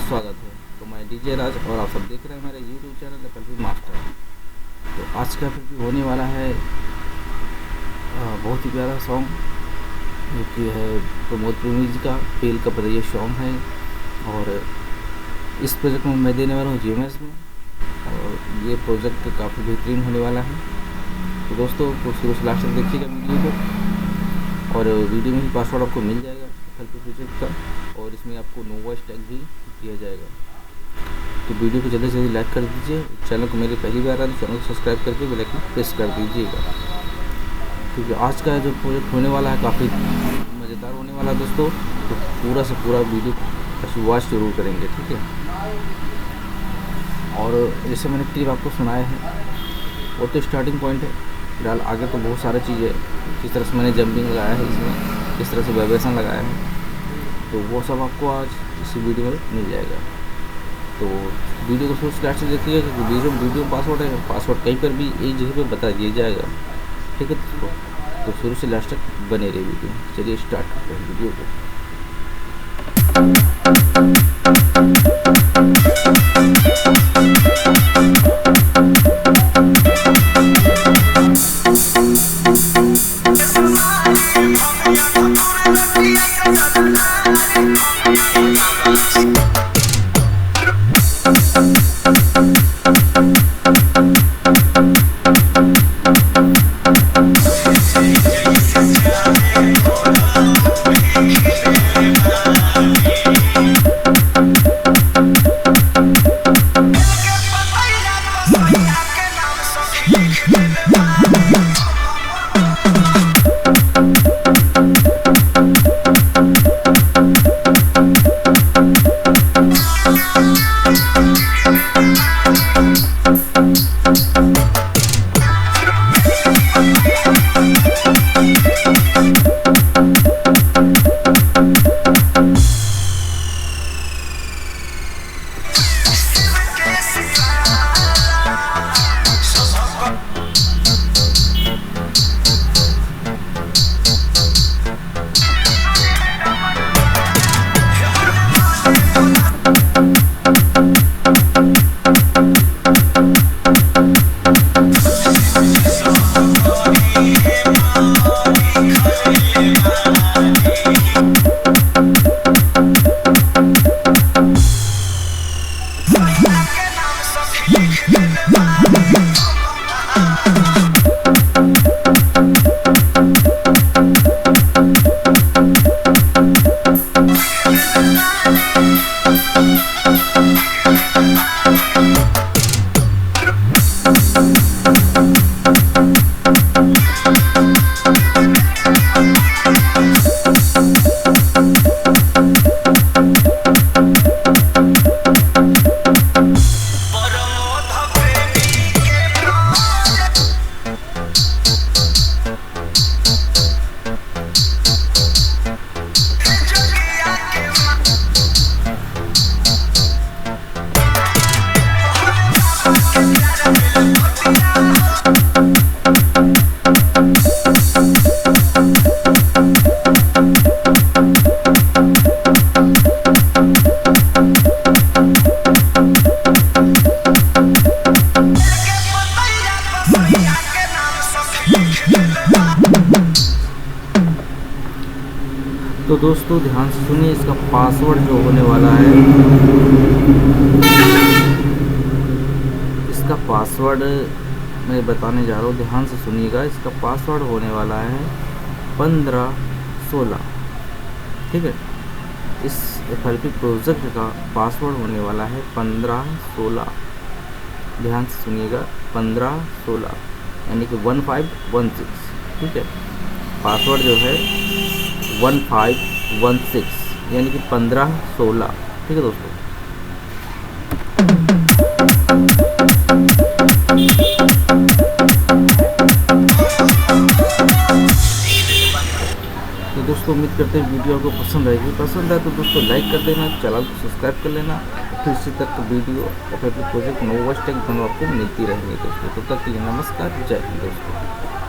स्वागत है। तो मैं डीजे राज और आप सब देख रहे हैं मेरे यूट्यूब चैनल FLP मास्टर। तो आज का FLP होने वाला है बहुत ही प्यारा सॉन्ग, जो कि है प्रमोद प्रेमी जी का पेल का पतैया सॉन्ग है। और इस प्रोजेक्ट में मैं देने वाला हूँ GMS में, और ये प्रोजेक्ट काफ़ी बेहतरीन होने वाला है। तो दोस्तों को शुरू से लास्ट तक देखिएगा वीडियो को, और वीडियो में ही पासवर्ड आपको मिल जाएगा FLP प्रोजेक्ट का, और इसमें आपको नो वॉइस टैग भी दिया जाएगा। तो वीडियो को जल्दी से जल्दी लाइक कर दीजिए। चैनल को मेरी पहली बार आए तो चैनल को सब्सक्राइब करके बेल आइकन प्रेस कर दीजिएगा, क्योंकि आज का जो प्रोजेक्ट होने वाला है काफ़ी मज़ेदार होने वाला है दोस्तों। तो पूरा से पूरा वीडियो वॉच जरूर करेंगे, ठीक है। और जैसे मैंने क्लिप आपको सुनाया है वो तो स्टार्टिंग पॉइंट है, फिलहाल आगे तो बहुत सारी चीज़ें, किस तरह से मैंने जंपिंग लगाया है इसमें, किस तरह से वाइब्रेशन लगाया है, तो वो सब आपको आज इसी वीडियो में मिल जाएगा। तो वीडियो को शुरू से लास्ट से देखिएगा, क्योंकि वीडियो में पासवर्ड है, पासवर्ड कहीं पर भी एक जगह पे बता दिया जाएगा, ठीक है दोस्तों। तो शुरू से लास्ट तक बने रहे वीडियो। चलिए स्टार्ट करते हैं वीडियो को। तो दोस्तों ध्यान से सुनिए, इसका पासवर्ड जो होने वाला है, इसका पासवर्ड मैं बताने जा रहा हूँ, ध्यान से सुनिएगा। इसका पासवर्ड होने वाला है 1516, ठीक है। इस FLP प्रोजेक्ट का पासवर्ड होने वाला है 1516। ध्यान से सुनिएगा, 1516 यानी कि 1516, ठीक है। पासवर्ड जो है 1516 यानी कि 1516, ठीक है दोस्तों। तो दोस्तों उम्मीद करते हैं वीडियो आपको पसंद आएगी। पसंद आए तो दोस्तों लाइक कर देना, चैनल को सब्सक्राइब कर लेना। फिर इसी तक video FLP project no voice tag दोनों आपको मिलती रहेंगी दोस्तों। तब तक के लिए नमस्कार, जय हिंद दोस्तों।